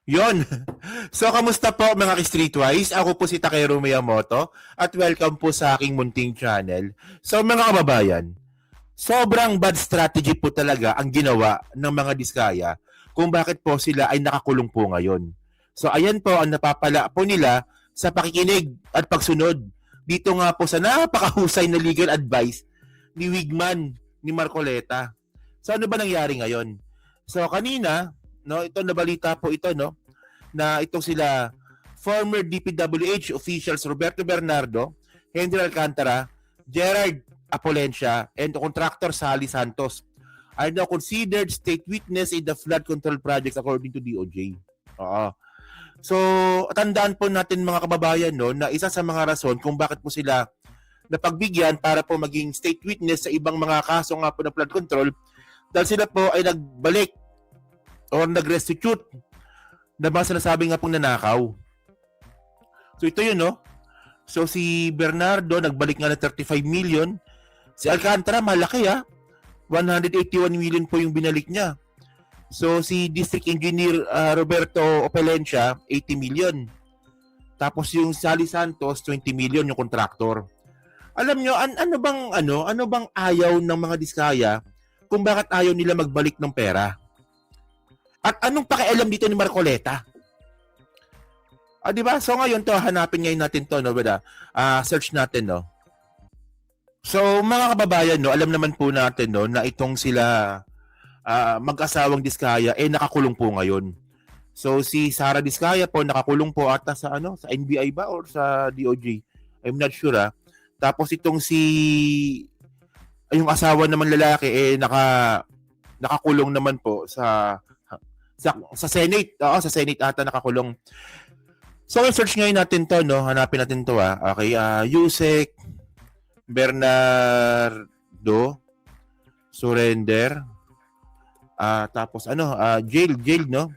Yon. So, kamusta po mga ka-Streetwise? Ako po si Takeru Miyamoto at welcome po sa aking munting channel. So, mga kababayan, sobrang bad strategy po talaga ang ginawa ng mga Diskaya kung bakit po sila ay nakakulong po ngayon. So, ayan po ang napapala po nila sa pakikinig at pagsunod dito nga po sa napakahusay na legal advice ni Wigman ni Marcoleta. So, ano ba nangyari ngayon? So, kanina, no, ito nabalita po ito, no, na itong sila former DPWH officials Roberto Bernardo, Henry Alcantara, Gerard Apolencia, and contractor Sally Santos are now considered state witness in the flood control projects according to DOJ. Oo. So, tandaan po natin mga kababayan no, na isa sa mga rason kung bakit po sila napagbigyan para po maging state witness sa ibang mga kaso nga po ng flood control dahil sila po ay nagbalik or nag-restitute na mga sinasabi nga pong nanakaw. So ito yun, no? So si Bernardo, nagbalik nga ng 35 million. Si Alcantara, malaki 181 million po yung binalik niya. So si District Engineer Roberto Opelencia, 80 million. Tapos yung Sally Santos, 20 million yung contractor. Alam nyo, ano bang ayaw ng mga Diskaya kung bakit ayaw nila magbalik ng pera? At anong pakialam dito ni Marcoleta? Di ba? So ngayon to, hanapin ngayon natin to, no, bada? Search natin, no. So mga kababayan, no, alam naman po natin, no, na itong sila mag-asawang Diskaya nakakulong po ngayon. So si Sara Diskaya po nakakulong po ata sa sa NBI ba or sa DOJ? I'm not sure. Tapos itong yung asawa naman lalaki nakakulong naman po sa Senate. Sa Senate ata nakakulong. So, search ngayon natin to, no? Hanapin natin to, Okay, Yusek Bernardo surrender. Tapos jailed, no?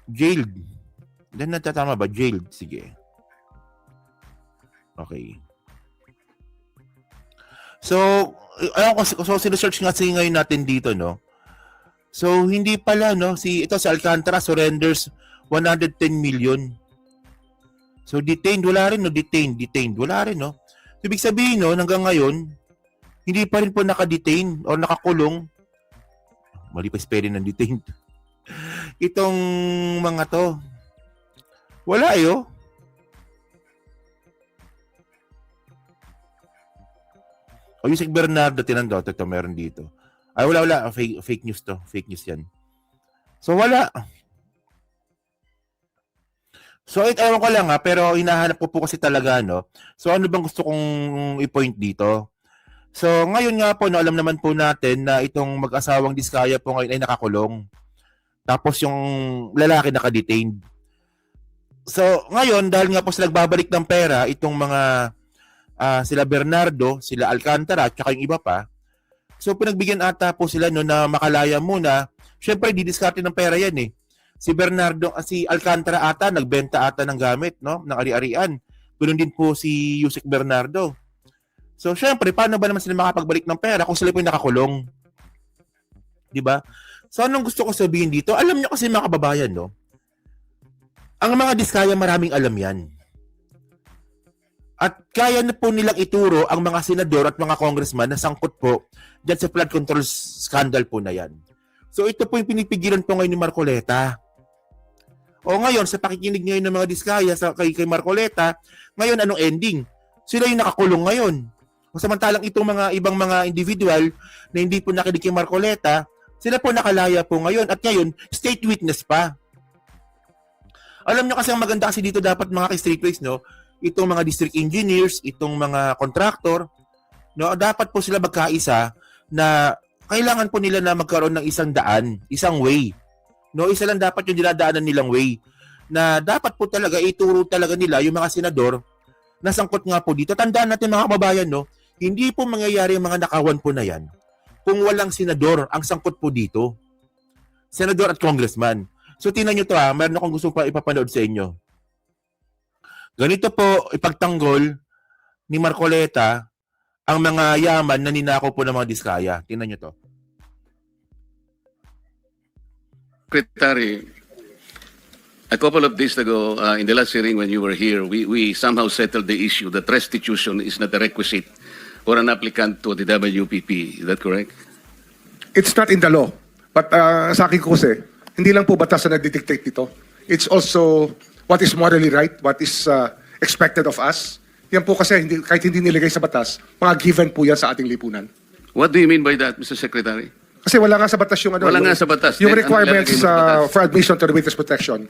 Jailed. Then natatama ba? Jailed. Sige. Okay. So, sinesearch nga ngayon natin dito, no? So, hindi pala, no? Si Alcantara surrenders 110 million. So, detained. Wala rin, no? Detained. Wala rin, no? So, ibig sabihin, no? Hanggang ngayon, hindi pa rin po nakadetain o nakakulong. Mali pa spelling ng detained. Itong mga to. Wala, oh. O, yung si Bernardo, tinandaw. Ito, meron dito. Ay, wala. Fake news to. Fake news yan. So, wala. So, ewan ko lang pero hinahanap ko po kasi talaga, no? So, ano bang gusto kong i-point dito? So, ngayon nga po, no, alam naman po natin na itong mag-asawang Diskaya po ngayon ay nakakulong. Tapos yung lalaki naka-detained. So, ngayon, dahil nga po sila nagbabalik ng pera, itong mga sila Bernardo, sila Alcantara, at saka yung iba pa, so, pinagbigyan ata po sila no, na makalaya muna. Siyempre, didiskarte ng pera yan eh. Si Alcantara ata, nagbenta ata ng gamit, no? Ng ari-arian. Ganoon din po si Yusek Bernardo. So, siyempre, paano ba naman sila makapagbalik ng pera kung sila po yung nakakulong? Diba? So, anong gusto ko sabihin dito? Alam nyo kasi mga kababayan, no? Ang mga Diskaya maraming alam yan. At kaya na po nilang ituro ang mga senador at mga congressman na sangkot po dyan sa flood control scandal po na yan. So ito po yung pinipigilan po ngayon ni Marcoleta. O ngayon, sa pakikinig ngayon ng mga Diskaya kay Marcoleta, ngayon anong ending? Sila yung nakakulong ngayon. O samantalang itong mga ibang mga individual na hindi po nakinig kay Marcoleta, sila po nakalaya po ngayon at ngayon, state witness pa. Alam nyo kasi ang maganda kasi dito dapat mga ka-streetways, no? Itong mga district engineers, itong mga contractor, no, dapat po sila magkaisa na kailangan po nila na magkaroon ng isang daan, isang way. No, isa lang dapat yung dinadaanan nilang way na dapat po talaga ituro talaga nila yung mga senador na sangkot nga po dito. Tandaan natin mga kababayan, no, hindi po mangyayari yung mga nakawan po na yan kung walang senador ang sangkot po dito. Senador at congressman. So tingnan nyo to mayroon akong gusto pa ipapanood sa inyo. Ganito po ipagtanggol ni Marcoleta ang mga yaman na ninakaw po ng mga Diskaya. Tingnan nyo to. Secretary, A couple of days ago, in the last hearing when you were here, we somehow settled the issue that restitution is not a requisite for an applicant to the WPP. Is that correct? It's not in the law. But sa akin ko kasi, hindi lang po batas na nagdidictate dito. It's also what is morally right, what is expected of us. Yan po kasi, kahit hindi nilagay sa batas, mga given po yan sa ating lipunan. What do you mean by that, Mr. Secretary? Kasi wala nga sa batas yung ano. Wala nga sa batas. Yung Then, requirements ano ilalagay mo sa batas? for admission to the witness protection.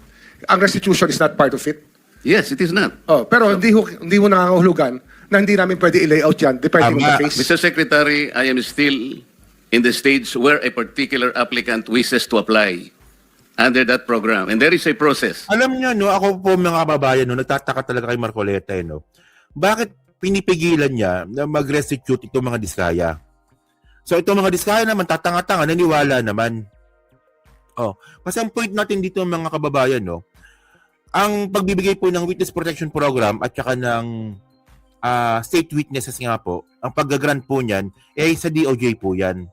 Ang restitution is not part of it. Yes, it is not. Oh, pero hindi ho nangangahulugan na hindi namin pwede i-layout yan depending on the case. Mr. Secretary, I am still in the stage where a particular applicant wishes to apply under that program. And there is a process. Alam niyo, no, ako po mga kababayan, no, nagtataka talaga kay Marcoleta, no. Bakit pinipigilan niya na mag-restitute itong mga diskaya? So itong mga diskaya naman, tatanga-tanga, naniwala naman. Oh, kasi ang point natin dito mga kababayan, no, ang pagbibigay po ng witness protection program at saka ng state witnesses nga po, ang pag-grant po niyan, sa DOJ po yan.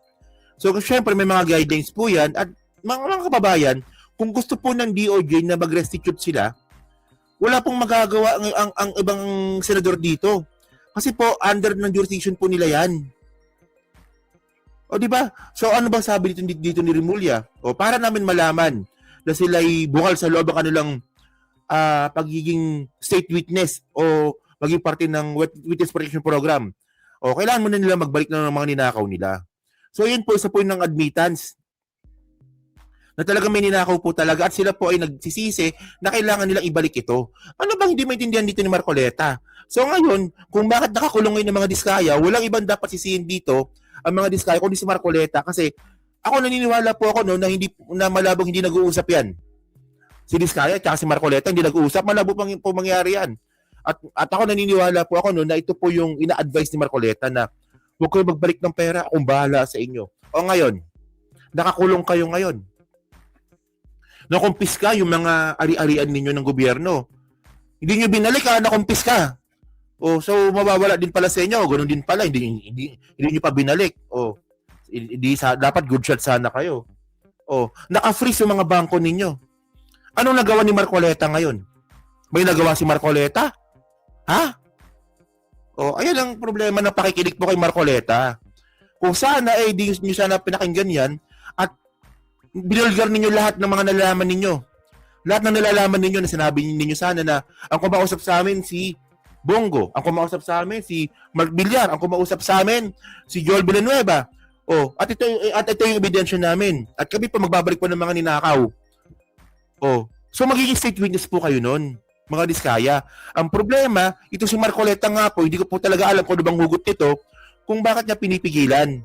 So syempre may mga guidelines po yan at mga kababayan, kung gusto po ng DOJ na mag-restitute sila, wala pong magagawa ang ibang senador dito. Kasi po, under ng jurisdiction po nila yan. O di ba? So ano ba sabi dito ni Rimulya? O para namin malaman na sila'y bukal sa loob ang kanilang pagiging state witness o maging parte ng witness protection program. O kailangan muna nila magbalik na ng mga ninakaw nila. So yun po sa point ng admittance. Na talagang may ninakaw po talaga at sila po ay nagsisisi na kailangan nilang ibalik ito. Ano bang hindi maintindihan dito ni Marcoleta? So ngayon, kung bakit nakakulong ngayon ng mga diskaya, walang ibang dapat sisihin dito ang mga diskaya kundi si Marcoleta kasi ako naniniwala po ako no, na hindi na malabong hindi nag-uusap yan. Si Diskaya at si Marcoleta hindi nag-uusap, malabo pang po mangyari yan. At ako naniniwala po ako no, na ito po yung ina-advise ni Marcoleta na huwag kayo magbalik ng pera, akong bahala sa inyo. O ngayon, nakakulong kayo ngayon. Nakumpiska yung mga ari-arian ninyo ng gobyerno. Hindi nyo binalik nakumpis ka. O, so mawawala din pala sa inyo. Ganun din pala, hindi nyo pa binalik. O, dapat good shot sana kayo. O, naka-freeze yung mga bangko ninyo. Anong nagawa ni Marcoleta ngayon? May nagawa si Marcoleta? Ha? O, ayan ang problema ng pakikinig po kay Marcoleta. Kung sana di nyo sana pinakinggan yan at binulgar ninyo lahat ng mga nalalaman ninyo. Lahat ng nalalaman ninyo na sinabi ninyo sana na ang kumausap sa amin si Bongo, ang kumausap sa amin si Mark Villar, ang kumausap sa amin si Joel Villanueva. Oh, at ito yung ebidensya namin. At kami pa magbabalik po ng mga ninakaw. Oh, so magiging state witness po kayo noon, mga diskaya. Ang problema, ito si Marcoleta nga po, hindi ko po talaga alam kung ano bang hugot nito, kung bakit niya pinipigilan.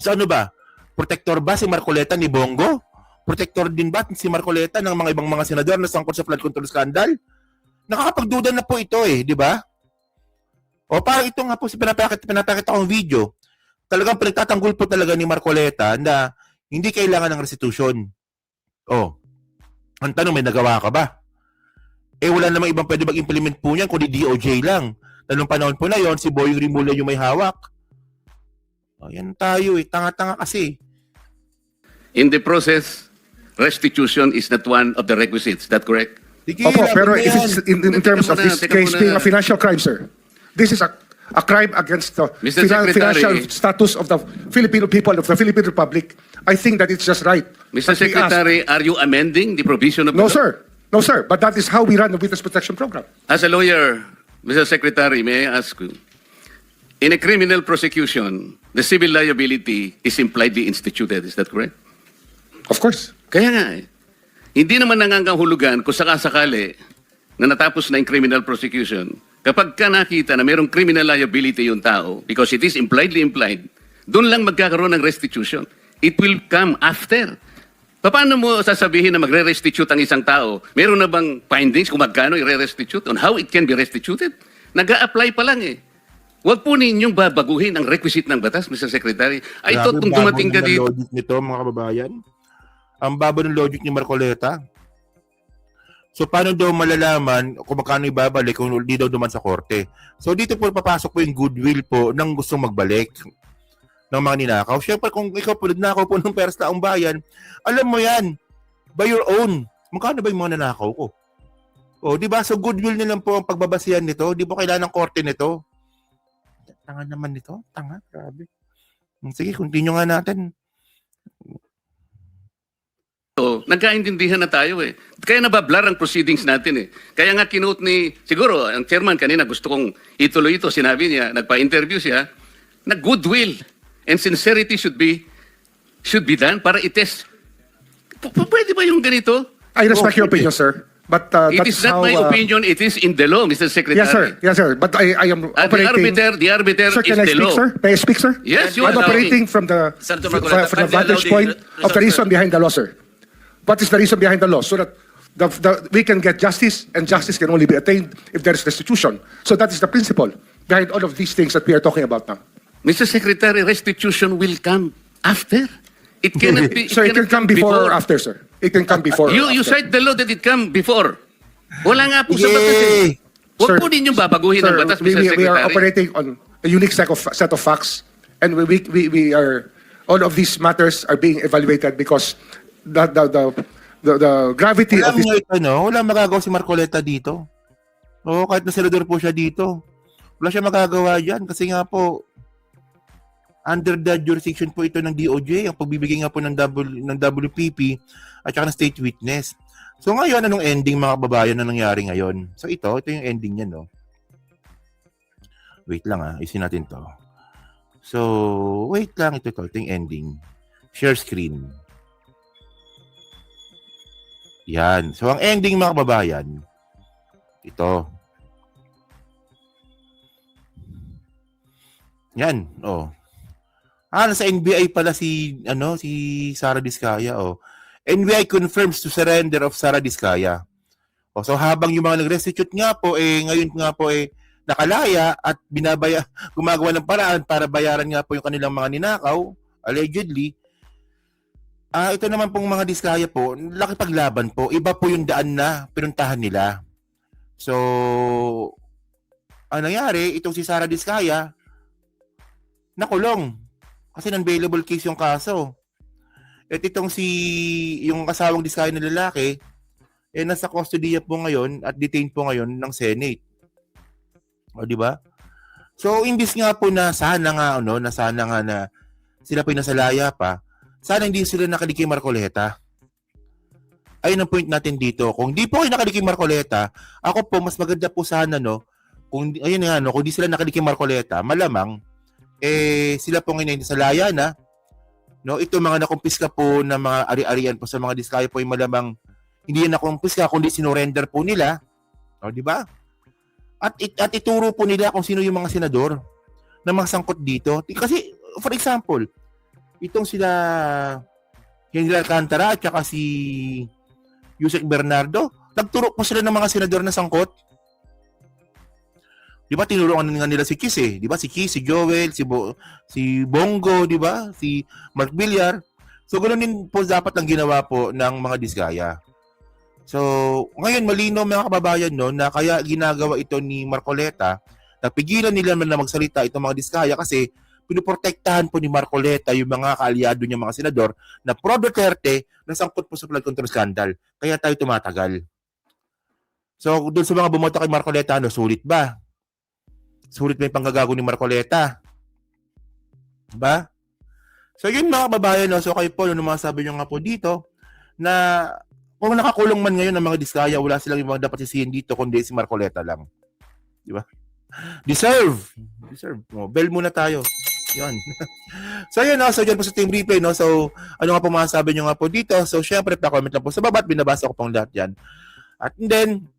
So ano ba? Protector ba si Marcoleta ni Bongo? Protector din ba si Marcoleta ng mga ibang mga senador na sangkot sa flood control scandal? Nakakapagduda na po ito di ba? O parang ito nga po si pinapakita kong video. Talagang pinagtatanggol po talaga ni Marcoleta na hindi kailangan ng restitution. O, ang tanong, may nagawa ka ba? Wala namang ibang pwede mag-implement po niyan kundi DOJ lang. Tanong panahon po na yon si Boying Rimulya yung may hawak. O, yan tayo tanga-tanga kasi. In the process, restitution is not one of the requisites. Is that correct? Opo, pero if it's in terms of this case being a financial crime, sir, this is a crime against the Mr. financial Secretary, status of the Filipino people, of the Philippine Republic. I think that it's just right. Mr. that we ask- Secretary, are you amending the provision of No, the law? sir. No, sir. But that is how we run the witness protection program. As a lawyer, Mr. Secretary, may I ask you, in a criminal prosecution, the civil liability is impliedly instituted. Is that correct? Of course. Kaya nga hindi naman nangangahulugan kung sakasakali na natapos na yung criminal prosecution, kapag ka nakita na mayroong criminal liability yung tao, because it is impliedly implied, doon lang magkakaroon ng restitution. It will come after. Paano mo sasabihin na magre-restitute ang isang tao? Meron na bang findings kung magkano i-restitute on how it can be restituted? Nag-a-apply pa lang Huwag po ninyong babaguhin ang requisite ng batas, Mr. Secretary. I thought kung dumating ka dito... Logic nito, mga kababayan. Ang baba ng logic ni Marcoleta. So, paano daw malalaman kung magkano ibabalik kung hindi daw duman sa korte? So, dito po papasok po yung goodwill po ng gustong magbalik ng mga ninakaw. Siyempre, kung ikaw po nagnakaw po ng pera sa taong bayan, alam mo yan, by your own. Magkano ba yung mga nanakaw ko? O, di ba? So, goodwill na lang po ang pagbabasihan nito. Di po kailangan ng korte nito. Tanga naman nito. Tanga. Grabe. Sige, continue nga natin. So, nagkaintindihan na tayo eh. Kaya nabablar ang proceedings natin eh. Kaya nga kinote ni, siguro, ang chairman kanina gusto kong ituloy ito. Sinabi niya, nagpa-interview siya, na goodwill and sincerity should be done para itest. Pwede ba yung ganito? I respect your pwede. opinion, sir. But It that's is not how, my opinion, it is in the law, Mr. Secretary. Yes, sir. Yes, sir. But I am At operating. the arbiter Sir, is can I the speak, law. sir? May I speak, sir? Yes, you I'm are operating from the Senator from Marcoleta, from the kindly allow vantage the point of the resource, reason sir. behind the law, sir. What is the reason behind the law? So that we can get justice, and justice can only be attained if there is restitution. So that is the principle behind all of these things that we are talking about now. Mr. Secretary, restitution will come after. It cannot be. So it can cannot come before or after, sir. It can come before. or You after. cite the law that it come before. Wala nga po sa batas eh. Yay! Huwag Sir, po ninyong babaguhin ang batas, we Mr. Secretary. are operating on a unique set of facts, and we are all of these matters are being evaluated because the gravity of Alam this. niyo ito, no? Wala magagawa si Marcoleta dito. Oo, kahit na senador po siya dito. Wala siya magagawa dyan kasi nga po, under the jurisdiction po ito ng DOJ, ang pagbibigay nga po ng WPP at saka ng state witness. So ngayon, anong ending mga kababayan na nangyari ngayon? So ito yung ending niya, no? Wait lang isin natin to. So, wait lang, ito yung ending. Share screen. Yan. So ang ending mga kababayan, ito. Yan, oh. Nasa NBI pala si Sara Diskaya, oh. NBI confirms to surrender of Sara Diskaya. O, so habang yung mga nag-restitute nga po, ngayon nga po, nakalaya at gumagawa ng paraan para bayaran nga po yung kanilang mga ninakaw, allegedly, ito naman pong mga Diskaya po, laki paglaban po. Iba po yung daan na pinuntahan nila. So, ang nangyari, itong si Sara Diskaya, nakulong. Kasi non-bailable case yung kaso. At itong yung kasawang Diskaya na lalaki, nasa custody po ngayon at detained po ngayon ng Senate. O, di ba? So, imbis nga po na sana nga na sila pinasalaya pa, sana hindi sila nakinig kay Marcoleta. Ayun ang point natin dito. Kung hindi po kayo nakinig kay Marcoleta, ako po, mas maganda po sana, kung di sila nakinig kay Marcoleta, malamang, sila po ngayon sa laya na, ito mga nakumpiska po na mga ari-arian po sa mga Diskaya po, yung malamang, hindi yan nakumpiska, kundi sinurrender po nila. O, di ba? At ituro po nila kung sino yung mga senador na masangkot dito. Kasi, for example, itong sila Henry Alcantara at saka si Yusek Bernardo, nagturo po sila ng mga senador na sangkot. Di ba tinuruan nga nila si Kiss Di ba si Kiss, si Joel, si Bongo, di ba? Si Mark Villar. So ganoon din po dapat ang ginawa po ng mga Diskaya. So ngayon malino mga kababayan na kaya ginagawa ito ni Marcoleta, napigilan nila na magsalita itong mga Diskaya kasi pinuprotektahan po ni Marcoleta yung mga kaalyado niya mga senador na pro Duterte na sangkot po sa flood control scandal. Kaya tayo tumatagal. So doon sa mga bumoto kay Marcoleta, sulit ba? Sulit ba yung panggagago ni Marcoleta? Diba? So yun mga kababayan, so kayo po, masasabi nyo nga po dito na kung nakakulong man ngayon ang mga Diskaya, wala silang yung mga dapat sisihin dito kundi si Marcoleta lang. Diba? Deserve. Bell muna tayo. Yun. So yun, so dyan po sa team replay, so ano nga po masasabi nyo nga po dito? So syempre, pa-comment lang po sa baba at binabasa ko pong lahat yan. At then,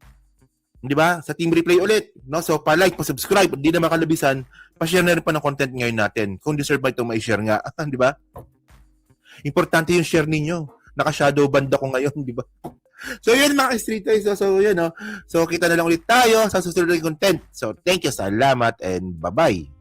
di ba? Sa team replay ulit, so pa-like, pa-subscribe, hindi na makalabisan, pa-share na rin pa ng content ngayon natin. Kung deserve ba itong ma-share nga, di ba? Importante yung share ninyo. Naka-shadow band ako ngayon, di ba? So yun mga street guys, so yun, so kita na lang ulit tayo sa susunod na content. So thank you, salamat, and bye-bye.